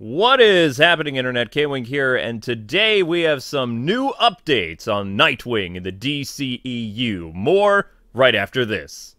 What is happening, Internet? K-Wing here, and today we have some new updates on Nightwing in the DCEU. More right after this.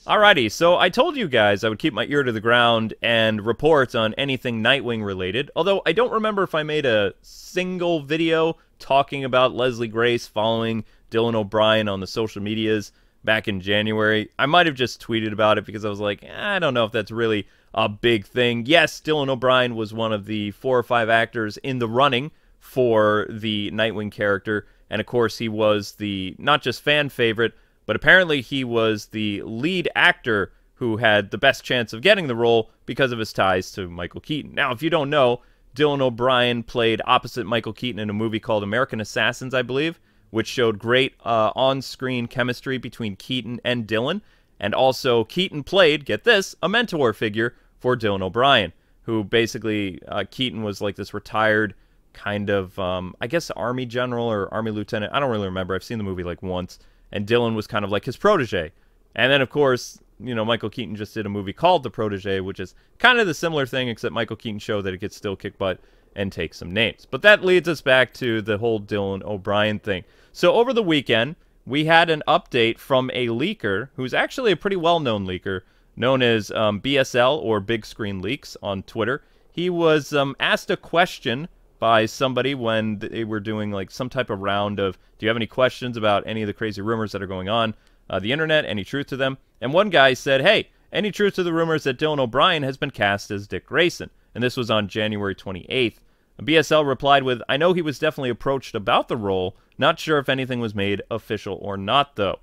Alrighty, so I told you guys I would keep my ear to the ground and report on anything Nightwing related, although I don't remember if I made a single video talking about Leslie Grace following Dylan Obrien on the social medias back in January. I might have just tweeted about it because I was like, I don't know if that's really a big thing. Yes, Dylan Obrien was one of the 4 or 5 actors in the running for the Nightwing character, and of course he was the not just fan favorite, but apparently he was the lead actor who had the best chance of getting the role because of his ties to Michael Keaton. Now, if you don't know, Dylan Obrien played opposite Michael Keaton in a movie called American Assassins, I believe, which showed great on-screen chemistry between Keaton and Dylan. And also, Keaton played, get this, a mentor figure for Dylan Obrien, who basically, Keaton was like this retired kind of, I guess, Army general or Army lieutenant. I don't really remember. I've seen the movie like once. And Dylan was kind of like his protege. And then, of course, you know, Michael Keaton just did a movie called The Protege, which is kind of the similar thing, except Michael Keaton showed that it could still kick butt and take some names. But that leads us back to the whole Dylan Obrien thing. So over the weekend, we had an update from a leaker, who's actually a pretty well-known leaker, known as BSL, or Big Screen Leaks, on Twitter. He was asked a question by somebody when they were doing like some type of round of, do you have any questions about any of the crazy rumors that are going on the internet, any truth to them? And one guy said, hey, any truth to the rumors that Dylan Obrien has been cast as Dick Grayson? And this was on January 28th. BSL replied with, I know he was definitely approached about the role, not sure if anything was made official or not, though.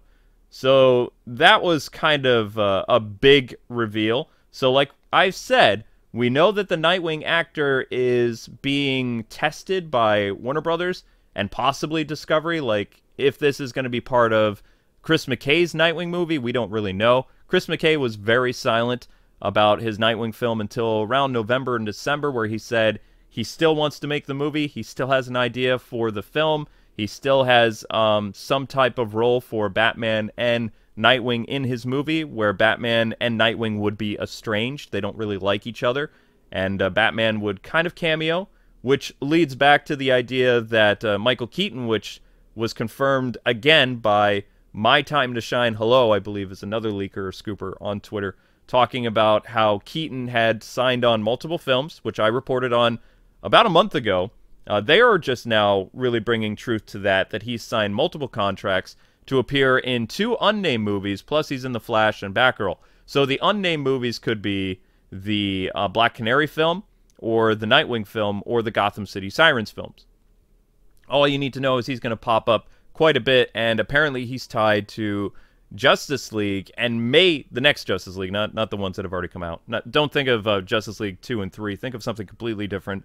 So that was kind of a big reveal. So like I've said, we know that the Nightwing actor is being tested by Warner Brothers and possibly Discovery. Like, if this is going to be part of Chris McKay's Nightwing movie, we don't really know. Chris McKay was very silent about his Nightwing film until around November and December, where he said he still wants to make the movie. He still has an idea for the film. He still has some type of role for Batman and Nightwing in his movie, where Batman and Nightwing would be estranged. They don't really like each other. And Batman would kind of cameo, which leads back to the idea that Michael Keaton, which was confirmed again by My Time to Shine Hello, I believe is another leaker or scooper on Twitter, talking about how Keaton had signed on multiple films, which I reported on about a month ago. They are just now really bringing truth to that he's signed multiple contracts to appear in 2 unnamed movies, plus he's in The Flash and Batgirl. So the unnamed movies could be the Black Canary film, or the Nightwing film, or the Gotham City Sirens films. All you need to know is he's going to pop up quite a bit, and apparently he's tied to Justice League, and the next Justice League, not the ones that have already come out. Don't think of Justice League 2 and 3. Think of something completely different.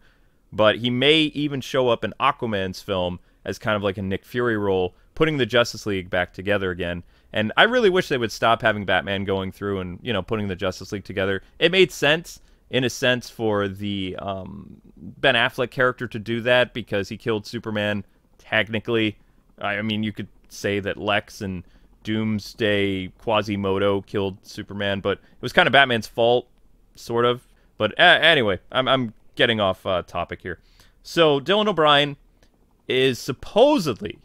But he may even show up in Aquaman's film as kind of like a Nick Fury role, putting the Justice League back together again. And I really wish they would stop having Batman going through and, you know, putting the Justice League together. It made sense, in a sense, for the Ben Affleck character to do that because he killed Superman, technically. I mean, you could say that Lex and Doomsday Quasimodo killed Superman, but it was kind of Batman's fault, sort of. But anyway, I'm getting off topic here. So Dylan Obrien is supposedly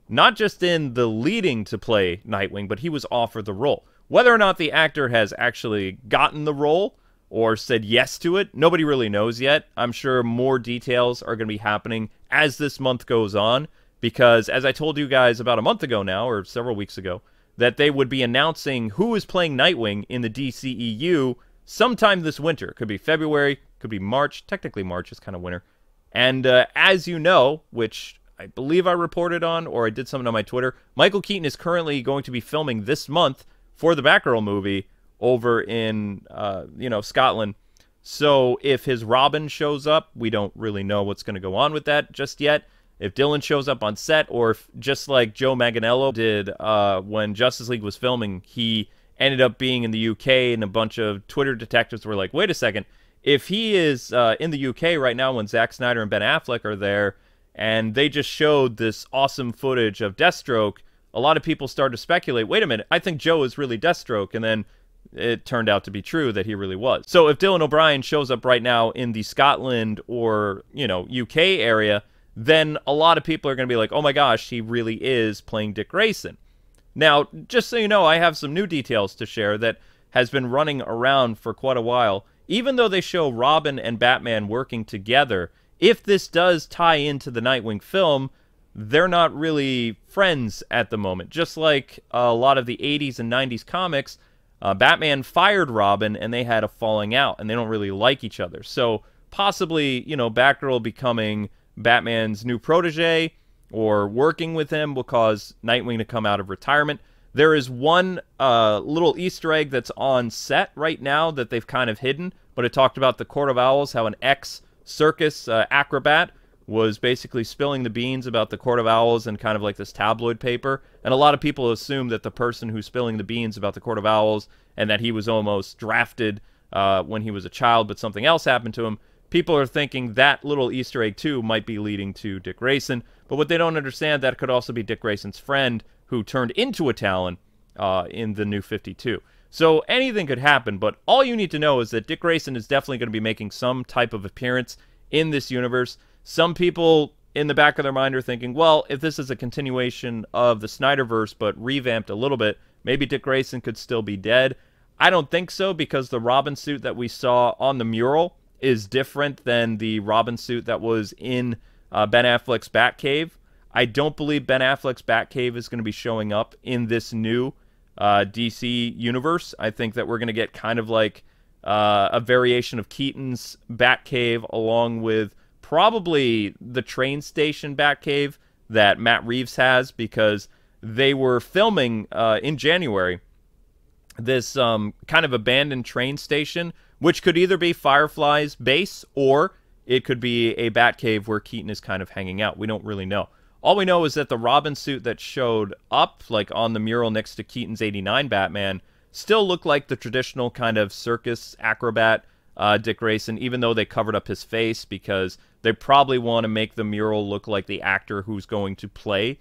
not just in the leading to play Nightwing, but he was offered the role. Whether or not the actor has actually gotten the role or said yes to it, nobody really knows yet. I'm sure more details are going to be happening as this month goes on, because as I told you guys about a month ago now, or several weeks ago, that they would be announcing who is playing Nightwing in the DCEU sometime this winter. Could be February, could be March. Technically March is kind of winter. And as you know, which I believe I reported on, or I did something on my Twitter, Michael Keaton is currently going to be filming this month for the Batgirl movie over in, Scotland. So if his Robin shows up, we don't really know what's going to go on with that just yet. If Dylan shows up on set, or if, just like Joe Manganiello did when Justice League was filming, he ended up being in the UK, and a bunch of Twitter detectives were like, wait a second, if he is in the UK right now when Zack Snyder and Ben Affleck are there, and they just showed this awesome footage of Deathstroke, a lot of people started to speculate, wait a minute, I think Joe is really Deathstroke, and then it turned out to be true that he really was. So if Dylan O'Brien shows up right now in the Scotland or, UK area, then a lot of people are going to be like, oh my gosh, he really is playing Dick Grayson. Now, just so you know, I have some new details to share that has been running around for quite a while. Even though they show Robin and Batman working together, if this does tie into the Nightwing film, they're not really friends at the moment. Just like a lot of the 80s and 90s comics, Batman fired Robin and they had a falling out and they don't really like each other. So possibly, Batgirl becoming Batman's new protege or working with him will cause Nightwing to come out of retirement. There is one little Easter egg that's on set right now that they've kind of hidden, but it talked about the Court of Owls, how an ex-circus acrobat was basically spilling the beans about the Court of Owls and kind of like this tabloid paper. And a lot of people assume that the person who's spilling the beans about the Court of Owls and that he was almost drafted when he was a child, but something else happened to him. People are thinking that little Easter egg, too, might be leading to Dick Grayson. But what they don't understand, that could also be Dick Grayson's friend who turned into a Talon in the New 52. So anything could happen, but all you need to know is that Dick Grayson is definitely going to be making some type of appearance in this universe. Some people in the back of their mind are thinking, well, if this is a continuation of the Snyderverse but revamped a little bit, maybe Dick Grayson could still be dead. I don't think so, because the Robin suit that we saw on the mural is different than the Robin suit that was in Ben Affleck's Batcave. I don't believe Ben Affleck's Batcave is going to be showing up in this new DC universe. I think that we're going to get kind of like a variation of Keaton's Batcave along with probably the train station Batcave that Matt Reeves has, because they were filming in January this kind of abandoned train station, which could either be Firefly's base or it could be a Batcave where Keaton is kind of hanging out. We don't really know. All we know is that the Robin suit that showed up, like on the mural next to Keaton's '89 Batman, still looked like the traditional kind of circus acrobat Dick Grayson, even though they covered up his face because they probably want to make the mural look like the actor who's going to play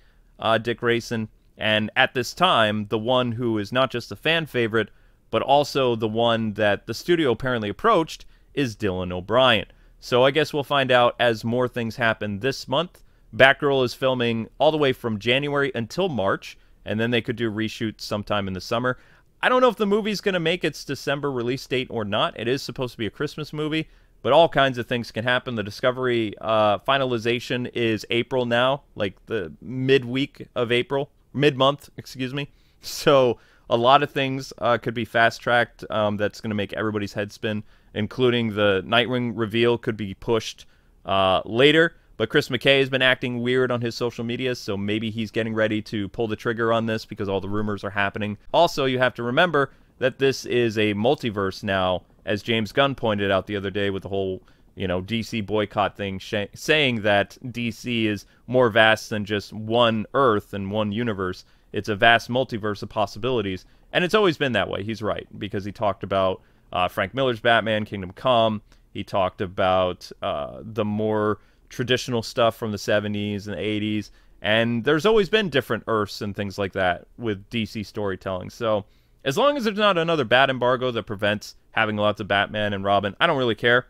Dick Grayson. And at this time, the one who is not just a fan favorite, but also the one that the studio apparently approached is Dylan O'Brien. So I guess we'll find out as more things happen this month. Batgirl is filming all the way from January until March, and then they could do reshoots sometime in the summer. I don't know if the movie's going to make its December release date or not. It is supposed to be a Christmas movie, but all kinds of things can happen. The Discovery finalization is April now, like the midweek of April. Mid-month, excuse me. So a lot of things could be fast-tracked that's going to make everybody's head spin, including the Nightwing reveal could be pushed later. But Chris McKay has been acting weird on his social media, so maybe he's getting ready to pull the trigger on this because all the rumors are happening. Also, you have to remember that this is a multiverse now, as James Gunn pointed out the other day with the whole, DC boycott thing, saying that DC is more vast than just one Earth and one universe. It's a vast multiverse of possibilities, and it's always been that way. He's right, because he talked about Frank Miller's Batman, Kingdom Come. He talked about the more traditional stuff from the 70s and 80s, and there's always been different Earths and things like that with DC storytelling. So as long as there's not another bat embargo that prevents having lots of Batman and Robin, I don't really care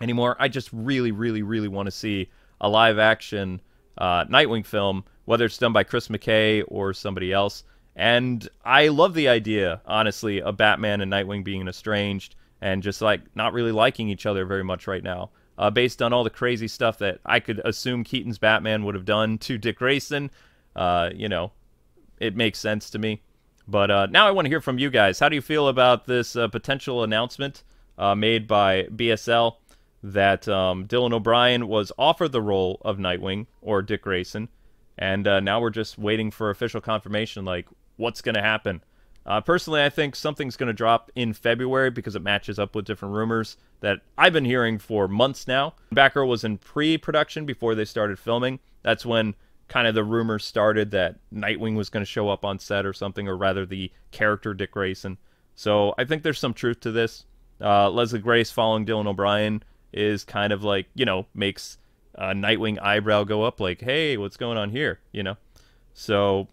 anymore. I just really, really, really want to see a live-action Nightwing film, whether it's done by Chris McKay or somebody else. And I love the idea, honestly, of Batman and Nightwing being estranged and just, like, not really liking each other very much right now. Based on all the crazy stuff that I could assume Keaton's Batman would have done to Dick Grayson, it makes sense to me. But now I want to hear from you guys. How do you feel about this potential announcement made by BSL that Dylan O'Brien was offered the role of Nightwing, or Dick Grayson, and now we're just waiting for official confirmation, like, what's going to happen? Personally, I think something's going to drop in February because it matches up with different rumors that I've been hearing for months now. Batgirl was in pre-production before they started filming. That's when kind of the rumors started that Nightwing was going to show up on set or something, or rather the character Dick Grayson. So I think there's some truth to this. Leslie Grace following Dylan O'Brien is kind of like, makes Nightwing eyebrow go up like, hey, what's going on here, So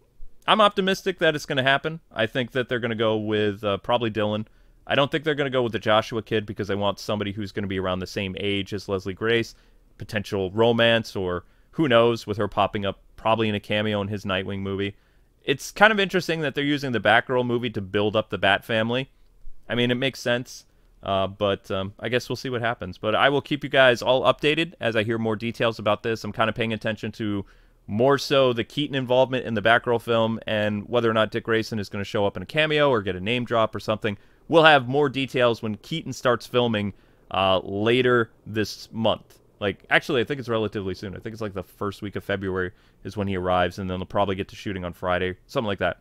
I'm optimistic that it's going to happen. I think that they're going to go with probably Dylan. I don't think they're going to go with the Joshua kid because they want somebody who's going to be around the same age as Leslie Grace. Potential romance, or who knows, with her popping up probably in a cameo in his Nightwing movie. It's kind of interesting that they're using the Batgirl movie to build up the Bat family. I mean, it makes sense, but I guess we'll see what happens. But I will keep you guys all updated as I hear more details about this. I'm kind of paying attention to more so the Keaton involvement in the Batgirl film and whether or not Dick Grayson is going to show up in a cameo or get a name drop or something. We'll have more details when Keaton starts filming later this month. Like, actually, I think it's relatively soon. I think it's like the first week of February is when he arrives, and then they'll probably get to shooting on Friday, something like that.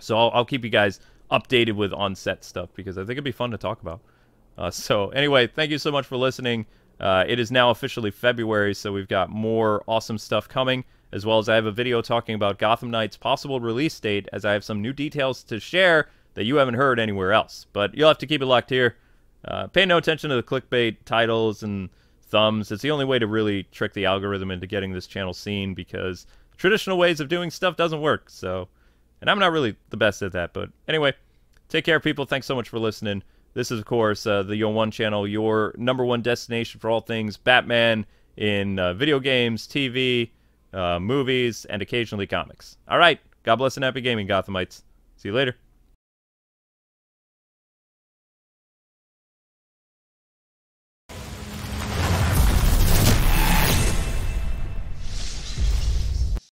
So I'll keep you guys updated with on-set stuff because I think it'd be fun to talk about. So anyway, thank you so much for listening. It is now officially February, so we've got more awesome stuff coming, as well as I have a video talking about Gotham Knights' possible release date, as I have some new details to share that you haven't heard anywhere else. But you'll have to keep it locked here. Pay no attention to the clickbait titles and thumbs. It's the only way to really trick the algorithm into getting this channel seen, because traditional ways of doing stuff doesn't work. So, and I'm not really the best at that. But anyway, take care, people. Thanks so much for listening. This is, of course, the Yo One channel, your #1 destination for all things Batman in video games, TV, movies, and occasionally comics. All right. God bless and happy gaming, Gothamites. See you later.